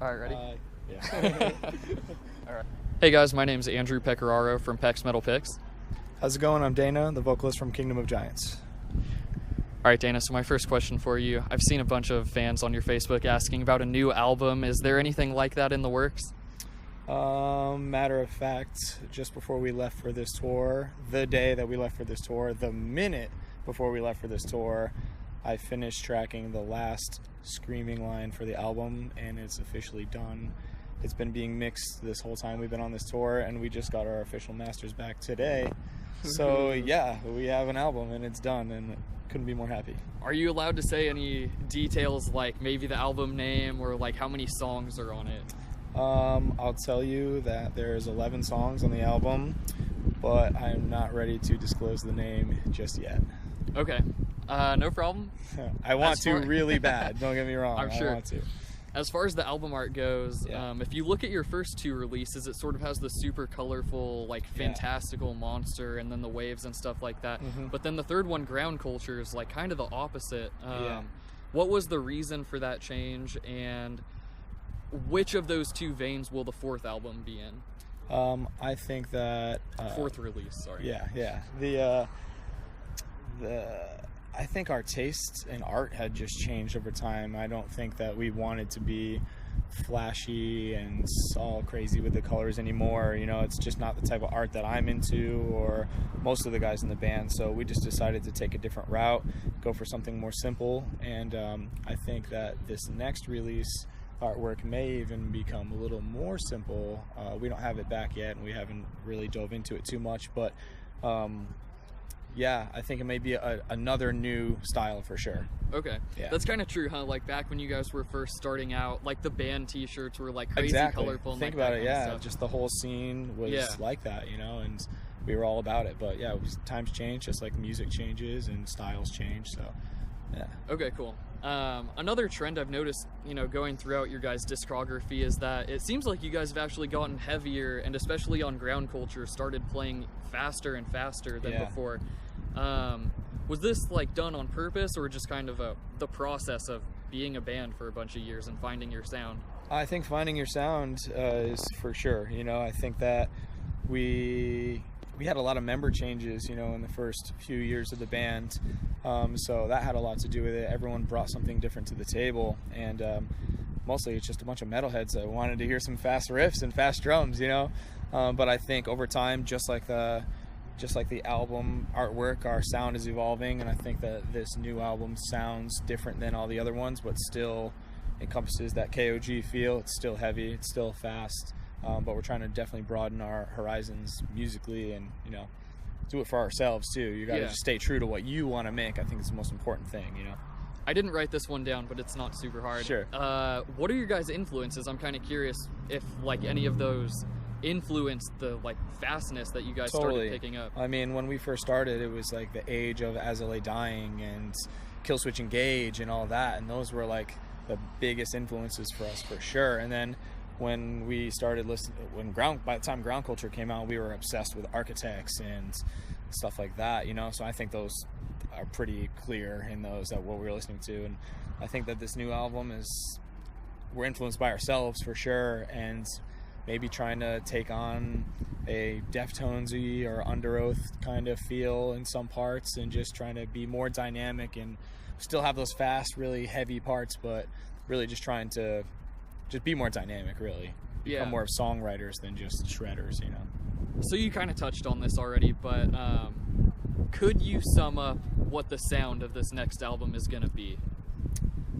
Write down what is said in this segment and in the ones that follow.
All right, ready? Yeah. All right. Hey guys, my name's Andrew Pecoraro from PecksMetalPicks. How's it going? I'm Dana, the vocalist from Kingdom of Giants. All right, Dana, so my first question for you. I've seen a bunch of fans on your Facebook asking about a new album. Is there anything like that in the works? Matter of fact, just before we left for this tour, the day that we left for this tour, the minute before we left for this tour, I finished tracking the last screaming line for the album, and it's officially done. It's been being mixed this whole time we've been on this tour, and we just got our official masters back today. So yeah, we have an album and it's done, and couldn't be more happy. Are you allowed to say any details, like maybe the album name or like how many songs are on it? I'll tell you that there's 11 songs on the album, but I'm not ready to disclose the name just yet. Okay, no problem. I want to really bad, don't get me wrong. I'm sure. I want to. As far as the album art goes, Yeah. If you look at your first two releases, it sort of has the super colorful, like fantastical monster and then the waves and stuff like that. Mm-hmm. But then the third one, Ground Culture, is like kind of the opposite. What was the reason for that change, and which of those two veins will the fourth album be in? I think that Fourth release, sorry. Yeah. I think our taste in art had just changed over time. I don't think that we wanted to be flashy and all crazy with the colors anymore. You know, it's just not the type of art that I'm into or most of the guys in the band. So we just decided to take a different route, go for something more simple. And I think that this next release artwork may even become a little more simple. We don't have it back yet, and we haven't really dove into it too much, but yeah, I think it may be another new style for sure. Okay. Yeah. That's kind of true, huh? Like back when you guys were first starting out, like the band t-shirts were like crazy colorful. And Think like about that it, kind of yeah. stuff. Just the whole scene was like that, you know, and we were all about it. But yeah, times change, just like music changes and styles change, so yeah. Okay, cool. Another trend I've noticed, you know, going throughout your guys' discography is that it seems like you guys have actually gotten heavier, and especially on Ground Culture, started playing faster and faster than before. Was this like done on purpose, or just kind of the process of being a band for a bunch of years and finding your sound? I think finding your sound is for sure. You know, I think that we had a lot of member changes, you know, in the first few years of the band. So that had a lot to do with it. Everyone brought something different to the table, and mostly it's just a bunch of metalheads that wanted to hear some fast riffs and fast drums, you know. But I think over time, just like the album artwork, our sound is evolving, and I think that this new album sounds different than all the other ones, but still encompasses that KOG feel. It's still heavy, it's still fast, but we're trying to definitely broaden our horizons musically, and you know, do it for ourselves too. You gotta just stay true to what you want to make. I think it's the most important thing, you know. I didn't write this one down, but it's not super hard. Sure. What are your guys' influences? I'm kind of curious if like any of those influenced the like fastness that you guys started picking up. I mean, when we first started, it was like the age of As I Lay Dying and Killswitch Engage and all that, and those were like the biggest influences for us for sure. And then when we started listening, by the time Ground Culture came out, we were obsessed with Architects and stuff like that, you know. So I think those are pretty clear in those, that what we're listening to. And I think that this new album we're influenced by ourselves for sure, and maybe trying to take on a Deftonesy or Underoath kind of feel in some parts, and just trying to be more dynamic and still have those fast, really heavy parts, but really just trying to just be more dynamic, really. Become more of songwriters than just shredders, you know. So you kind of touched on this already, but could you sum up what the sound of this next album is going to be?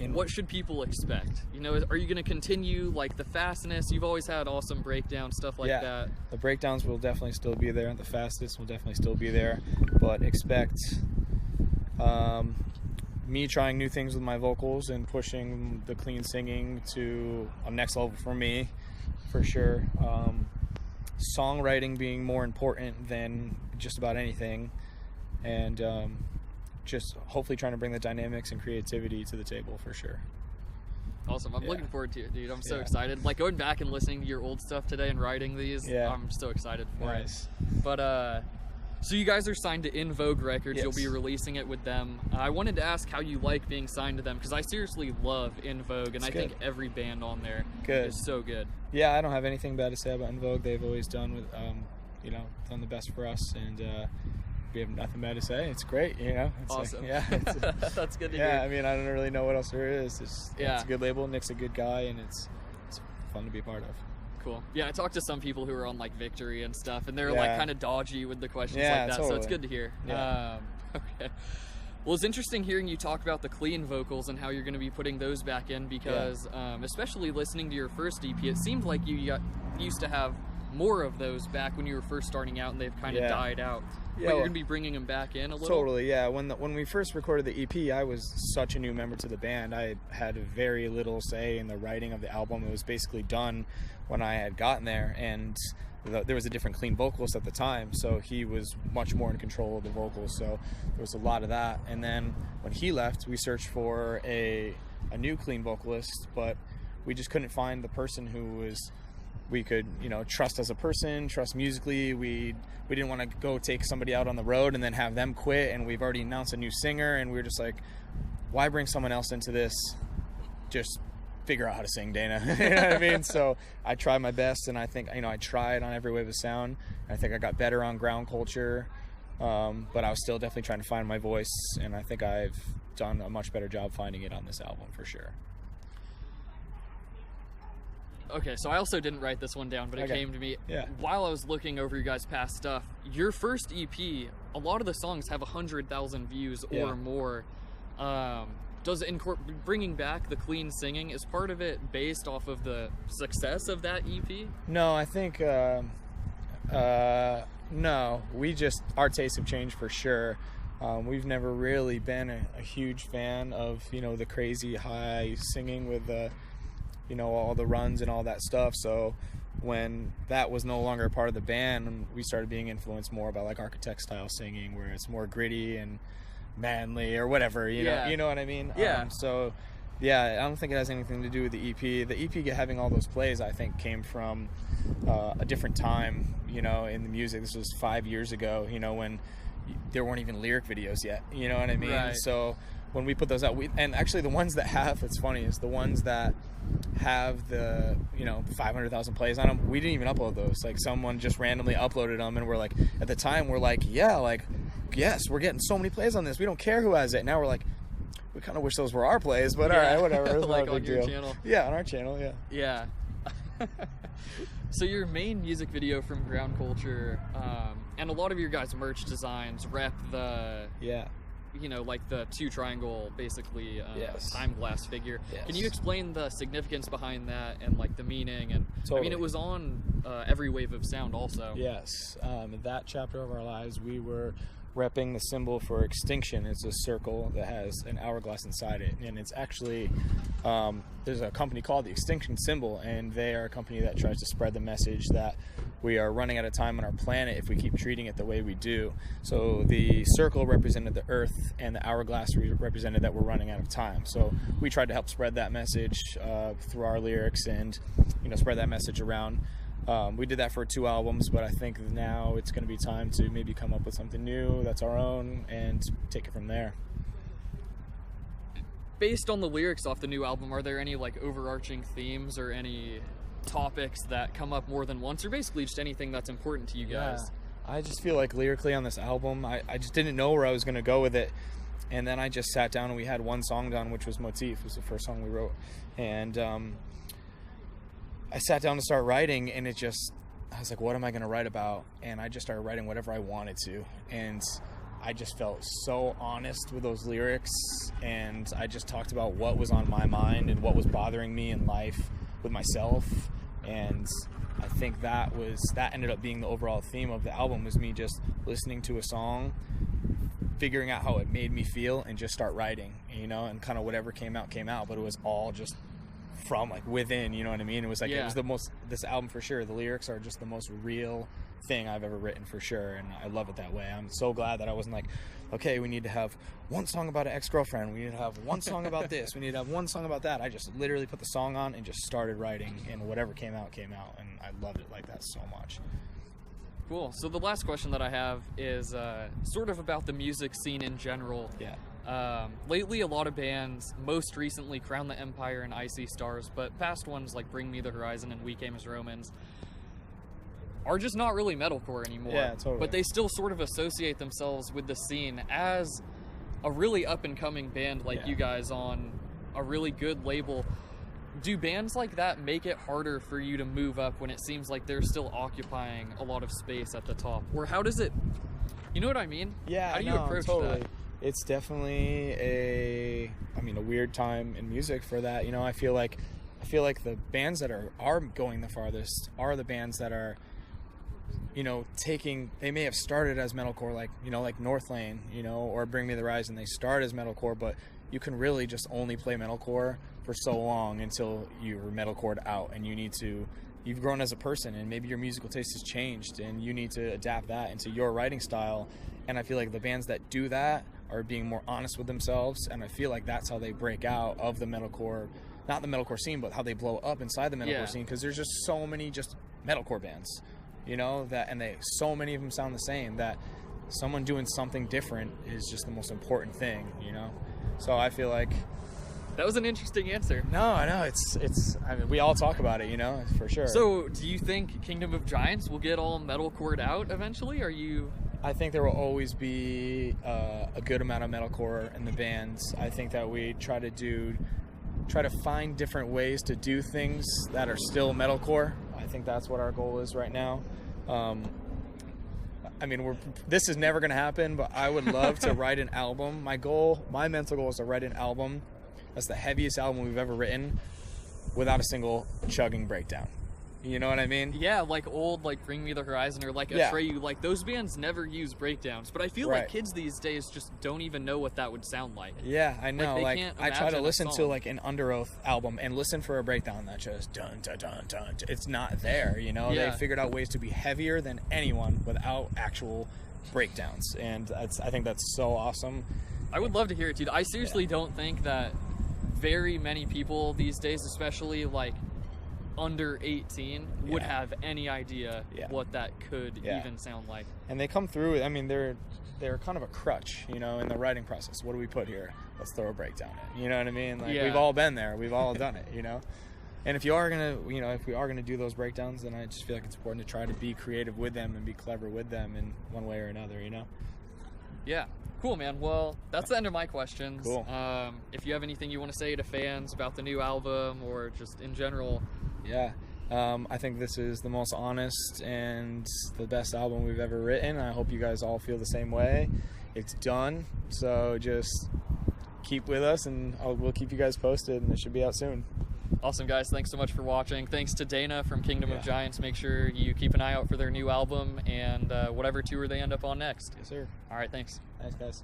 What should people expect? You know, are you going to continue like the fastness? You've always had awesome breakdowns, stuff like that. The breakdowns will definitely still be there. The fastest will definitely still be there. But expect me trying new things with my vocals and pushing the clean singing to a next level for me, for sure. Songwriting being more important than just about anything. And just hopefully trying to bring the dynamics and creativity to the table for sure. Awesome. I'm looking forward to it, dude. I'm so excited. Like going back and listening to your old stuff today and writing these, I'm so excited for it. But So you guys are signed to In Vogue Records. Yes. You'll be releasing it with them. I wanted to ask how you like being signed to them, because I seriously love In Vogue, and I think every band on there is so good. Yeah, I don't have anything bad to say about In Vogue. They've always done with, done the best for us, and we have nothing bad to say. It's great, It's awesome. That's good to hear. hear. I mean, I don't really know what else there is. It's a good label. Nick's a good guy, and it's fun to be a part of. Cool. Yeah, I talked to some people who are on like Victory and stuff, and they're like kind of dodgy with the questions like that. Totally. So it's good to hear. Yeah. Okay. Well, it's interesting hearing you talk about the clean vocals and how you're going to be putting those back in, because especially listening to your first EP, it seemed like you used to have more of those back when you were first starting out, and they've kind of died out. But you're going to be bringing them back in a little? Totally, yeah. When we first recorded the EP, I was such a new member to the band. I had very little say in the writing of the album. It was basically done when I had gotten there, and there was a different clean vocalist at the time, so he was much more in control of the vocals, so there was a lot of that. And then when he left, we searched for a new clean vocalist, but we just couldn't find the person who we could trust as a person, trust musically. We didn't want to go take somebody out on the road and then have them quit, and we've already announced a new singer, and we were just like, why bring someone else into this? Just figure out how to sing, Dana. You know what I mean? So I tried my best, and I think I tried on Every Wave of Sound. I think I got better on Ground Culture, but I was still definitely trying to find my voice, and I think I've done a much better job finding it on this album for sure. Okay, so I also didn't write this one down, but it came to me while I was looking over your guys' past stuff. Your first EP, a lot of the songs have 100,000 views or more. Does bringing back the clean singing, is part of it based off of the success of that EP? No, I think no. Our tastes have changed for sure. We've never really been a huge fan of the crazy high singing with all the runs and all that stuff. So when that was no longer a part of the band, we started being influenced more by like Architect style singing, where it's more gritty and manly or whatever, you know what I mean? Yeah. I don't think it has anything to do with the EP. The EP having all those plays, I think, came from a different time, in the music. This was 5 years ago, when there weren't even lyric videos yet, you know what I mean? Right. So when we put those out, and actually the ones that have, it's funny, is the ones that have the 500,000 plays on them, we didn't even upload those. Like, someone just randomly uploaded them, and we're like, at the time we're like, yes, we're getting so many plays on this, we don't care who has it. Now we're like, we kind of wish those were our plays, but all right, whatever. It's like not a big on your deal. channel. Yeah, on our channel. Yeah. So your main music video from Ground Culture, and a lot of your guys' merch designs rep the like the 2 triangle, basically, time glass figure. Yes. Can you explain the significance behind that and like the meaning? And Totally. I mean, it was on Every Wave of Sound also. Yes. In that chapter of our lives, we were repping the symbol for extinction. It's a circle that has an hourglass inside it, and it's actually there's a company called the Extinction Symbol, and they are a company that tries to spread the message that we are running out of time on our planet if we keep treating it the way we do. So the circle represented the earth, and the hourglass represented that we're running out of time. So we tried to help spread that message through our lyrics, and spread that message around. We did that for 2 albums, but I think now it's going to be time to maybe come up with something new that's our own and take it from there. Based on the lyrics off the new album, are there any like overarching themes or any topics that come up more than once, or basically just anything that's important to you guys? I just feel like lyrically on this album, I just didn't know where I was going to go with it. And then I just sat down and we had one song done, which was Motif. It was the first song we wrote. And I sat down to start writing, and I was like, what am I going to write about? And I just started writing whatever I wanted to. And I just felt so honest with those lyrics, and I just talked about what was on my mind and what was bothering me in life with myself. And I think that ended up being the overall theme of the album, was me just listening to a song, figuring out how it made me feel, and just start writing, and kind of whatever came out, but it was all just from like within, you know what I mean? It was like, It was this album for sure, the lyrics are just the most real thing I've ever written for sure, and I love it that way. I'm so glad that I wasn't like, okay, we need to have one song about an ex-girlfriend, we need to have one song about this, we need to have one song about that. I just literally put the song on and just started writing, and whatever came out, and I loved it like that so much. cool. So the last question that I have is sort of about the music scene in general. Yeah. Lately, a lot of bands, most recently Crown the Empire and Icy Stars, but past ones like Bring Me the Horizon and We Came as Romans, are just not really metalcore anymore. Yeah, totally. But they still sort of associate themselves with the scene as a really up-and-coming band like you guys on a really good label. Do bands like that make it harder for you to move up when it seems like they're still occupying a lot of space at the top? Or how does it... You know what I mean? Yeah, how do you approach that? It's definitely a weird time in music for that. You know, I feel like the bands that are going the farthest are the bands that are, you know, they may have started as metalcore, like, you know, like Northlane, you know, or Bring Me the Horizon. They start as metalcore, but you can really just only play metalcore for so long until you're metalcored out, and you've grown as a person, and maybe your musical taste has changed, and you need to adapt that into your writing style. And I feel like the bands that do that are being more honest with themselves, and I feel like that's how they break out of the metalcore, not the metalcore scene, but how they blow up inside the metalcore scene, because there's just so many just metalcore bands, you know, so many of them sound the same, that someone doing something different is just the most important thing, you know. So I feel like that was an interesting answer. No, I know, I mean, we all talk about it, you know, for sure. So do you think Kingdom of Giants will get all metalcored out eventually? I think there will always be a good amount of metalcore in the bands. I think that we try to find different ways to do things that are still metalcore. I think that's what our goal is right now. I mean, this is never going to happen, but I would love to write an album. My mental goal is to write an album that's the heaviest album we've ever written without a single chugging breakdown. You know what I mean? Yeah, like old, like Bring Me the Horizon or like Atreyu, like those bands never use breakdowns. But I feel like kids these days just don't even know what that would sound like. Yeah, I know. Like I try to listen to like an Under Oath album and listen for a breakdown that just dun dun dun dun. It's not there, you know? Yeah. They figured out ways to be heavier than anyone without actual breakdowns. And I think that's so awesome. I would love to hear it too. I seriously don't think that very many people these days, especially like under 18, would have any idea what that could even sound like. And they come through, I mean, they're kind of a crutch, you know, in the writing process. What do we put here? Let's throw a breakdown in. You know what I mean? Like we've all been there. We've all done it, you know? And if we are gonna do those breakdowns, then I just feel like it's important to try to be creative with them and be clever with them in one way or another, you know? Yeah. Cool, man. Well, that's the end of my questions. Cool. If you have anything you want to say to fans about the new album or just in general. Yeah. I think this is the most honest and the best album we've ever written. I hope you guys all feel the same way. It's done. So just keep with us, and we'll keep you guys posted, and it should be out soon. Awesome, guys. Thanks so much for watching. Thanks to Dana from Kingdom of Giants. Make sure you keep an eye out for their new album and whatever tour they end up on next. Yes, sir. All right, thanks. Thanks, guys.